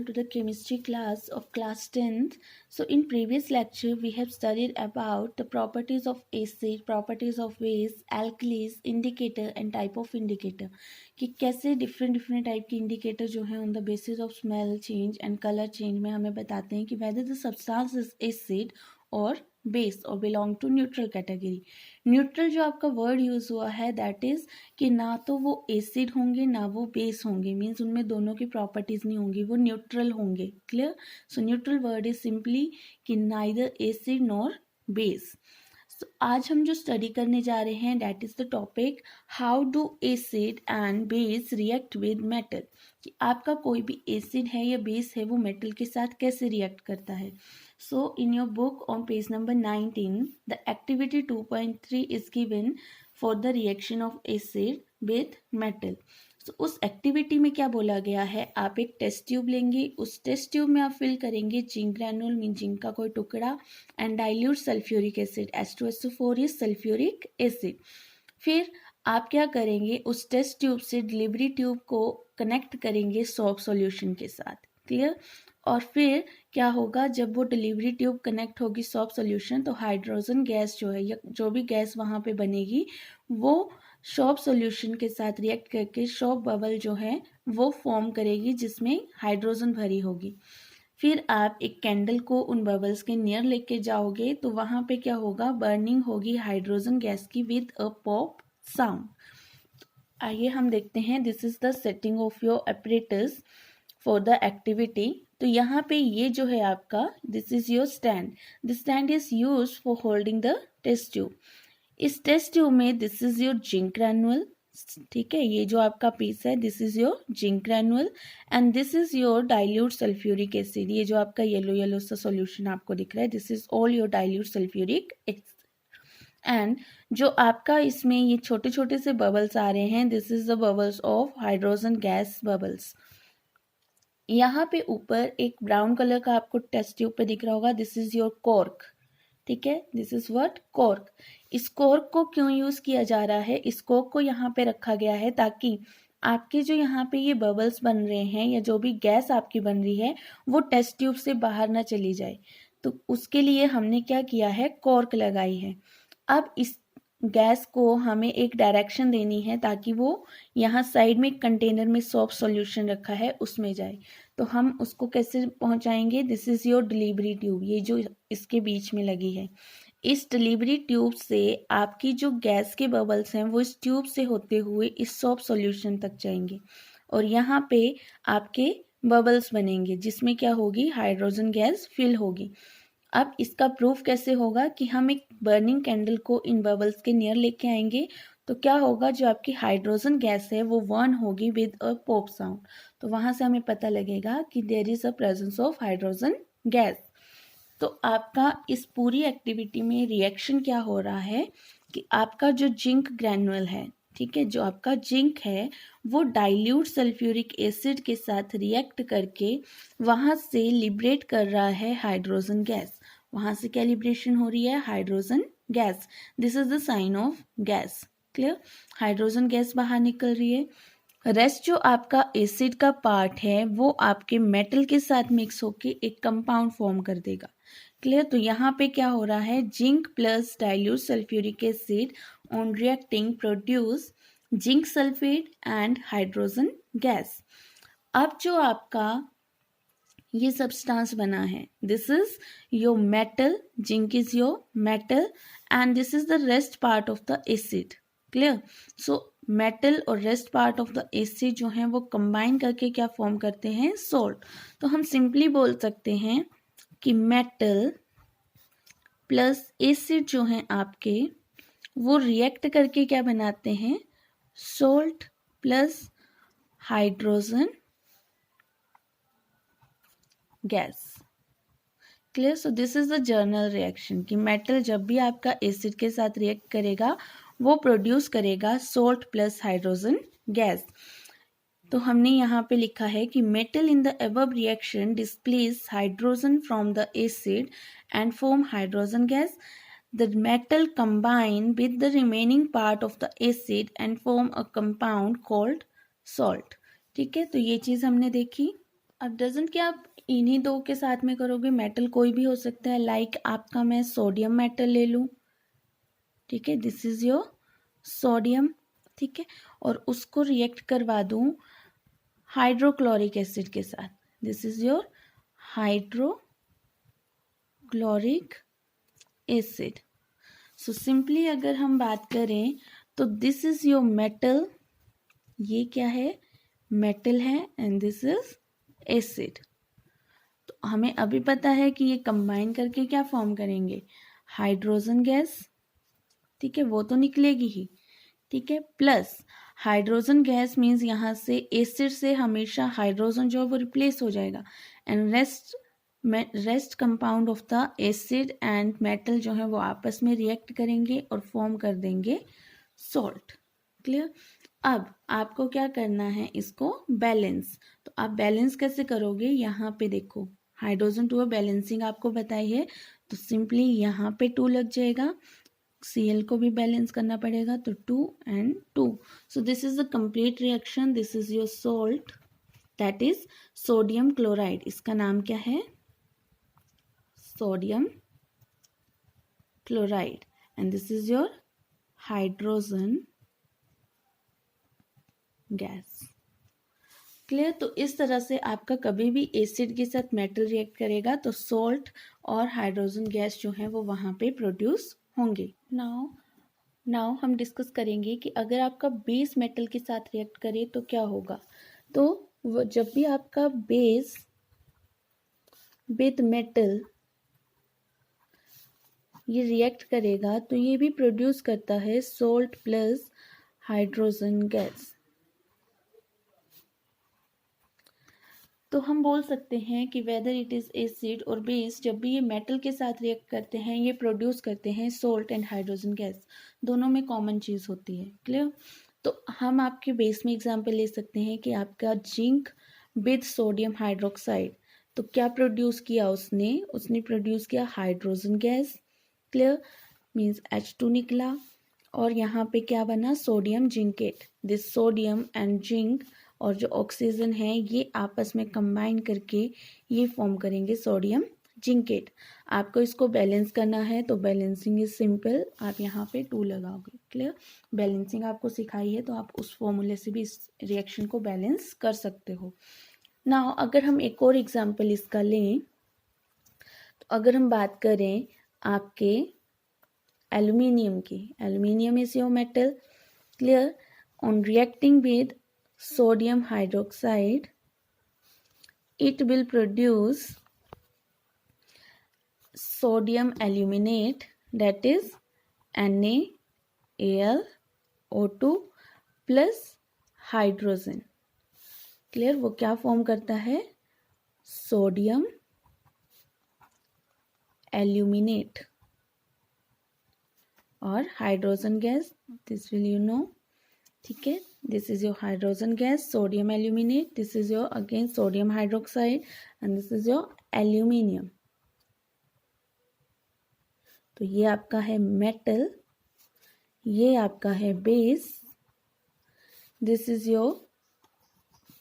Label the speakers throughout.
Speaker 1: to the chemistry class of class 10th. So in previous lecture we have studied about the properties of acid, properties of base, alkalis, indicator and type of indicator, कि कैसे different type के indicator जो हैं on the basis of smell change and color change में हमें बताते हैं कि whether the substance is acid or base और belong to neutral category. Neutral जो आपका वर्ड यूज हुआ है दैट इज कि ना तो वो एसिड होंगे ना वो बेस होंगे, मीन्स उनमें दोनों की प्रॉपर्टीज नहीं होंगी, वो न्यूट्रल होंगे. Clear? So neutral word is simply कि neither acid nor base. So, आज हम जो स्टडी करने जा रहे हैं that is the topic how do acid and base react with metal, कि आपका कोई भी एसिड है या बेस है वो मेटल के साथ कैसे रिएक्ट करता है. So in your book on page number 19 the activity 2.3 is given for the reaction of acid with metal. तो उस एक्टिविटी में क्या बोला गया है, आप एक टेस्ट ट्यूब लेंगे, उस टेस्ट ट्यूब में आप फिल करेंगे जिंक ग्रैन्यूल मीन जिंक का कोई टुकड़ा and dilute sulphuric acid, H2SO4 is sulphuric acid. फिर आप क्या करेंगे, उस टेस्ट ट्यूब से डिलीवरी ट्यूब को कनेक्ट करेंगे सॉल्ट सॉल्यूशन के साथ. क्लियर? और फिर क्या होगा, जब वो डिलीवरी ट्यूब कनेक्ट होगी सॉल्ट सॉल्यूशन तो हाइड्रोजन गैस जो है या जो भी गैस वहाँ पे बनेगी वो शॉप सॉल्यूशन के साथ रिएक्ट करके शॉप बबल जो है वो फॉर्म करेगी जिसमें हाइड्रोजन भरी होगी. फिर आप एक कैंडल को उन बबल्स के नियर लेके जाओगे तो वहाँ पे क्या होगा, बर्निंग होगी हाइड्रोजन गैस की विद अ पॉप साउंड. आइए हम देखते हैं. This is the setting of your apparatus for the activity. तो यहाँ पे ये जो है आपका this is your stand. This stand is use for holding the test tube. इस टेस्ट ट्यूब में this is your zinc granule. ठीक है, ये जो आपका पीस है this is your zinc granule and this is your dilute sulphuric acid. ये जो आपका येलो सा सॉल्यूशन आपको दिख रहा है this is all your dilute sulphuric acid. And जो आपका इसमें ये छोटे छोटे से बबल्स आ रहे हैं this is the bubbles of hydrogen gas bubbles. यहाँ पे ऊपर एक ब्राउन कलर का आपको टेस्ट ट्यूब पे दिख रहा होगा दिस इज योर कॉर्क. ठीक है, दिस इज व्हाट, कॉर्क. इस कॉर्क को क्यों यूज किया जा रहा है, इस कॉर्क को यहाँ पे रखा गया है ताकि आपके जो यहाँ पे ये बबल्स बन रहे हैं या जो भी गैस आपकी बन रही है वो टेस्ट ट्यूब से बाहर ना चली जाए. तो उसके लिए हमने क्या किया है, कॉर्क लगाई है. अब इस गैस को हमें एक डायरेक्शन देनी है ताकि वो यहाँ साइड में कंटेनर में सॉफ्ट सॉल्यूशन रखा है उसमें जाए. तो हम उसको कैसे पहुंचाएंगे, this is your delivery tube, ये जो इसके बीच में लगी है. इस डिलीवरी ट्यूब से आपकी जो गैस के बबल्स हैं वो इस ट्यूब से होते हुए इस सॉफ्ट सॉल्यूशन तक जाएंगे और यहाँ पे आपके बबल्स बनेंगे जिसमें क्या होगी, हाइड्रोजन गैस फिल होगी. अब इसका प्रूफ कैसे होगा कि हम एक बर्निंग कैंडल को इन बबल्स के नियर लेके आएंगे तो क्या होगा, जो आपकी हाइड्रोजन गैस है वो बर्न होगी विद अ पॉप साउंड. तो वहां से हमें पता लगेगा कि there is a presence of hydrogen gas. तो आपका इस पूरी एक्टिविटी में रिएक्शन क्या हो रहा है कि आपका जो जिंक ग्रैन्युअल है, ठीक है, जो आपका जिंक है वो डाइल्यूट सल्फ्यूरिक एसिड के साथ रिएक्ट करके वहाँ से लिबरेट कर रहा है हाइड्रोजन गैस. वहाँ से क्या लिबरेशन हो रही है, hydrogen gas. This is the sign of gas. Clear? Hydrogen gas बाहर निकल रही है. रेस्ट जो आपका एसिड का पार्ट है वो आपके मेटल के साथ मिक्स होके एक कंपाउंड फॉर्म कर देगा. क्लियर? तो यहाँ पे क्या हो रहा है, zinc plus dilute sulphuric acid on reacting produce zinc sulphate and hydrogen gas. अब जो आपका ये सब्सटेंस बना है this is your metal, zinc is your metal and this is the rest part of the acid. Clear? So metal और rest part of the acid जो है वो कंबाइन करके क्या फॉर्म करते हैं, सोल्ट. तो हम सिंपली बोल सकते हैं कि मेटल प्लस एसिड जो हैं आपके वो रिएक्ट करके क्या बनाते हैं, salt plus hydrogen gas. Clear? So this is the journal reaction कि मेटल जब भी आपका एसिड के साथ रिएक्ट करेगा वो प्रोड्यूस करेगा सोल्ट प्लस हाइड्रोजन गैस. तो हमने यहाँ पे लिखा है कि metal in the above reaction displace hydrogen from the acid and form hydrogen gas. The metal combine with the remaining part of the acid and form a compound called salt. ठीक है, तो ये चीज़ हमने देखी. अब डजंट क्या आप इन्हीं दो के साथ में करोगे, मेटल कोई भी हो सकता है, लाइक आपका मैं सोडियम मेटल ले लूँ, ठीक है, दिस इज योर सोडियम, ठीक है, और उसको रिएक्ट करवा दूँ हाइड्रोक्लोरिक एसिड के साथ, this is your hydrochloric acid. So simply अगर हम बात करें तो दिस इज योर मेटल, ये क्या है, मेटल है, एंड दिस इज एसिड। तो हमें अभी पता है कि ये कंबाइन करके क्या फॉर्म करेंगे, हाइड्रोजन गैस, ठीक है, वो तो निकलेगी ही, ठीक है, प्लस हाइड्रोजन गैस मीन्स यहाँ से एसिड से हमेशा हाइड्रोजन जो है वो रिप्लेस हो जाएगा, and rest compound of the acid and metal जो है वो आपस में रिएक्ट करेंगे और फॉर्म कर देंगे सॉल्ट। क्लियर। अब आपको क्या करना है, इसको बैलेंस। तो आप बैलेंस कैसे करोगे, यहाँ पे देखो हाइड्रोजन टू बैलेंसिंग आपको बताई है, तो सिंपली यहाँ पे 2 लग जाएगा, Cl को भी बैलेंस करना पड़ेगा, तो 2 and 2। So this is the complete reaction, this is your salt that is sodium chloride, इसका नाम क्या है, sodium chloride, and this is your hydrogen gas. Clear. तो इस तरह से आपका कभी भी एसिड के साथ मेटल रिएक्ट करेगा तो सॉल्ट और हाइड्रोजन गैस जो है वो वहाँ पे प्रोड्यूस होंगे। नाउ हम डिस्कस करेंगे कि अगर आपका बेस मेटल के साथ रिएक्ट करे तो क्या होगा। तो जब भी आपका बेस विद मेटल ये रिएक्ट करेगा तो ये भी प्रोड्यूस करता है सॉल्ट प्लस हाइड्रोजन गैस। तो हम बोल सकते हैं कि वेदर इट इज़ एसिड और बेस, जब भी ये मेटल के साथ रिएक्ट करते हैं ये प्रोड्यूस करते हैं सॉल्ट एंड हाइड्रोजन गैस, दोनों में कॉमन चीज़ होती है। क्लियर। तो हम आपके बेस में एग्जांपल ले सकते हैं कि आपका जिंक विद सोडियम हाइड्रोक्साइड, तो क्या प्रोड्यूस किया उसने प्रोड्यूस किया hydrogen gas. Clear. Means H2 निकला, और यहाँ पे क्या बना, sodium zincate. This sodium and zinc और जो ऑक्सीजन है ये आपस में कंबाइन करके ये फॉर्म करेंगे सोडियम जिंकेट। आपको इसको बैलेंस करना है तो बैलेंसिंग इज सिंपल, आप यहाँ पे 2 लगाओगे। क्लियर। बैलेंसिंग आपको सिखाई है तो आप उस फॉर्मूले से भी इस रिएक्शन को बैलेंस कर सकते हो। नाउ अगर हम एक और एग्जांपल इसका लें, तो अगर हम बात करें आपके एल्यूमिनियम की, aluminium is your metal. Clear. On reacting with sodium hydroxide, it will produce sodium aluminate, that is NaAlO2 plus hydrogen। Clear. वो क्या फॉर्म करता है, सोडियम एल्यूमिनेट और hydrogen gas, this will you know, ठीक है। This is your hydrogen gas, sodium aluminate, this is your again sodium hydroxide, and this is your aluminium. तो ये आपका है मेटल, ये आपका है base, this is your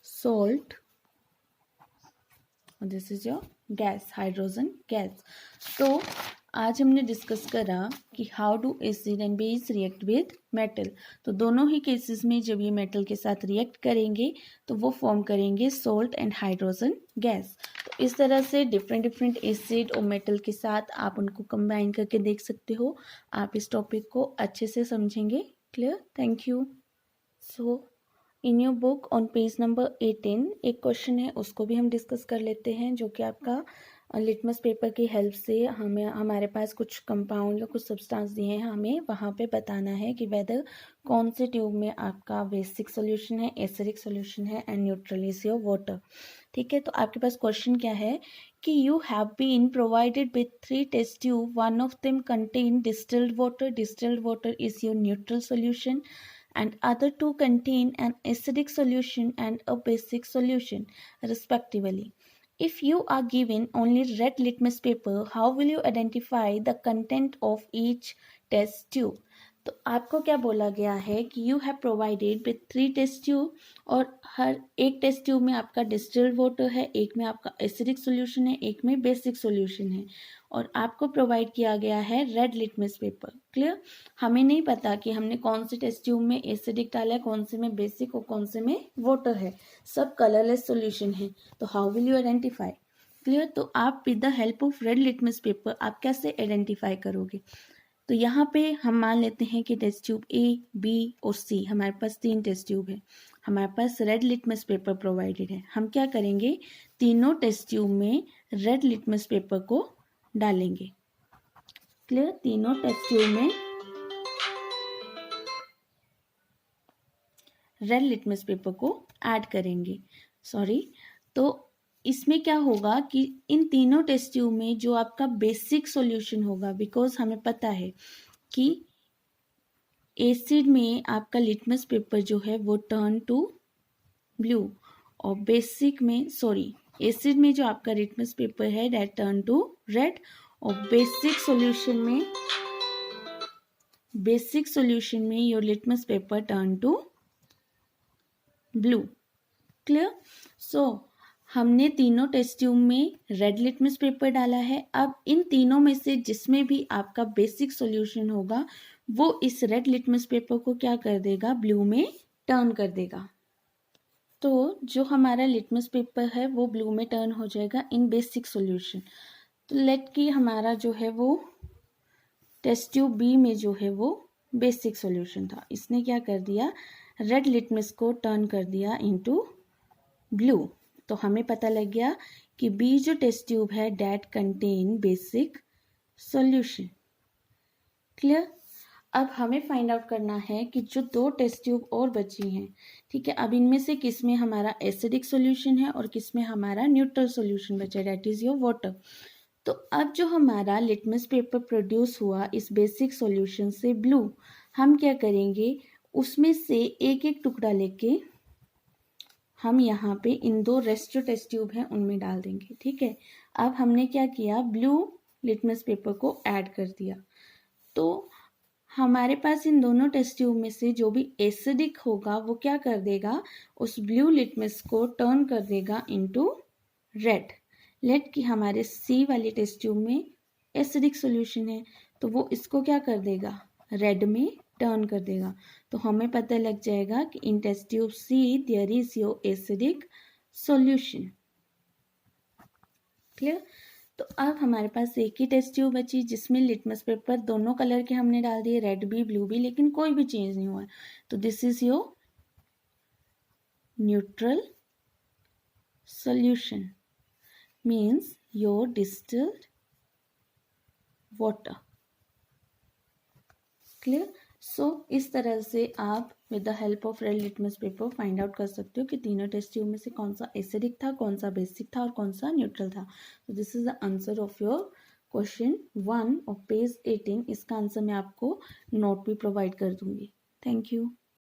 Speaker 1: salt, और this is your gas, hydrogen gas. तो आज हमने डिस्कस करा कि how do acid and base react with metal. तो दोनों ही केसेस में जब ये मेटल के साथ रिएक्ट करेंगे तो वो फॉर्म करेंगे सॉल्ट एंड हाइड्रोजन गैस। तो इस तरह से डिफरेंट एसिड और मेटल के साथ आप उनको कंबाइन करके देख सकते हो। आप इस टॉपिक को अच्छे से समझेंगे। Clear. Thank you. So in your book on page number 18 एक क्वेश्चन है, उसको भी हम डिस्कस कर लेते हैं, जो कि आपका लिटमस पेपर की हेल्प से हमारे पास कुछ कंपाउंड या कुछ सब्सटेंस दिए हैं, हमें वहाँ पे बताना है कि वेदर कौन से ट्यूब में आपका बेसिक सोल्यूशन है, एसिडिक सोल्यूशन है, and neutral is your water. ठीक है। तो आपके पास क्वेश्चन क्या है कि you have been provided with 3 test tube, one of them contain distilled water is your neutral solution, and other 2 contain an acidic solution and a basic solution respectively. If you are given only red litmus paper, how will you identify the content of each test tube? तो आपको क्या बोला गया है कि you have provided with 3 test tube, और हर एक टेस्ट ट्यूब में आपका डिस्टिल्ड वाटर है, एक में आपका एसिडिक सॉल्यूशन है, एक में बेसिक सॉल्यूशन है, और आपको प्रोवाइड किया गया है रेड लिटमस पेपर। क्लियर? हमें नहीं पता कि हमने कौन से टेस्ट ट्यूब में एसिडिक डाला है, कौन से में बेसिक और कौन से में वाटर है, सब कलरलेस सॉल्यूशन है। तो how will you identify? Clear? तो आप with the help of red litmus paper आप कैसे आइडेंटिफाई करोगे? तो यहाँ पे हम मान लेते हैं कि टेस्ट ट्यूब ए, बी और सी, हमारे पास 3 टेस्ट ट्यूब है, हमारे पास रेड लिटमस पेपर प्रोवाइडेड है। हम क्या करेंगे, तीनों टेस्ट ट्यूब में रेड लिटमस पेपर को डालेंगे। क्लियर? तीनों टेस्ट ट्यूब में रेड लिटमस पेपर को ऐड करेंगे। तो इसमें क्या होगा कि इन तीनों टेस्ट ट्यूब में जो आपका बेसिक सॉल्यूशन होगा, बिकॉज हमें पता है कि एसिड में आपका लिटमस पेपर जो है वो टर्न टू ब्लू, और बेसिक में एसिड में जो आपका लिटमस पेपर है दैट टर्न टू रेड, और बेसिक सॉल्यूशन में your litmus paper turn to blue. Clear? So हमने तीनों टेस्ट ट्यूब में रेड लिटमस पेपर डाला है। अब इन तीनों में से जिसमें भी आपका बेसिक सॉल्यूशन होगा वो इस रेड लिटमस पेपर को क्या कर देगा, ब्लू में टर्न कर देगा। तो जो हमारा लिटमस पेपर है वो ब्लू में टर्न हो जाएगा इन बेसिक सॉल्यूशन। तो लेट कि हमारा जो है वो टेस्ट ट्यूब बी में जो है वो बेसिक सॉल्यूशन था, इसने क्या कर दिया, रेड लिटमस को टर्न कर दिया इनटू ब्लू। तो हमें पता लग गया कि बी जो टेस्ट ट्यूब है that contain basic solution. Clear? अब हमें फाइंड आउट करना है कि जो 2 टेस्ट ट्यूब और बची हैं, ठीक है, अब इनमें से किस में हमारा एसिडिक सॉल्यूशन है और किस में हमारा न्यूट्रल सॉल्यूशन बचा है, दैट इज योर वाटर। तो अब जो हमारा लिटमस पेपर प्रोड्यूस हुआ इस बेसिक सॉल्यूशन से ब्लू, हम क्या करेंगे, उसमें से एक एक टुकड़ा लेके हम यहाँ पे इन 2 रेस्ट जो टेस्ट ट्यूब हैं उनमें डाल देंगे। ठीक है, अब हमने क्या किया, ब्लू लिटमस पेपर को ऐड कर दिया। तो हमारे पास इन दोनों टेस्ट ट्यूब में से जो भी एसिडिक होगा वो क्या कर देगा, उस ब्लू लिटमस को टर्न कर देगा इनटू रेड। लेट कि हमारे सी वाले टेस्ट ट्यूब में एसिडिक सॉल्यूशन है, तो वो इसको क्या कर देगा, रेड में टर्न कर देगा। तो हमें पता लग जाएगा कि in test tube C there is your acidic solution. Clear? तो अब हमारे पास एक ही टेस्ट ट्यूब बची जिसमें लिटमस पेपर दोनों कलर के हमने डाल दिए, रेड भी ब्लू भी, लेकिन कोई भी चेंज नहीं हुआ। तो this is your neutral solution, means your distilled water. Clear? So इस तरह से आप with the help of red litmus paper find out कर सकते हो कि तीनों टेस्ट ट्यूब में से कौन सा एसिडिक था, कौन सा बेसिक था और कौन सा न्यूट्रल था। तो this is the answer of your question 1 of page 18। इसका आंसर मैं आपको नोट भी प्रोवाइड कर दूंगी। Thank you.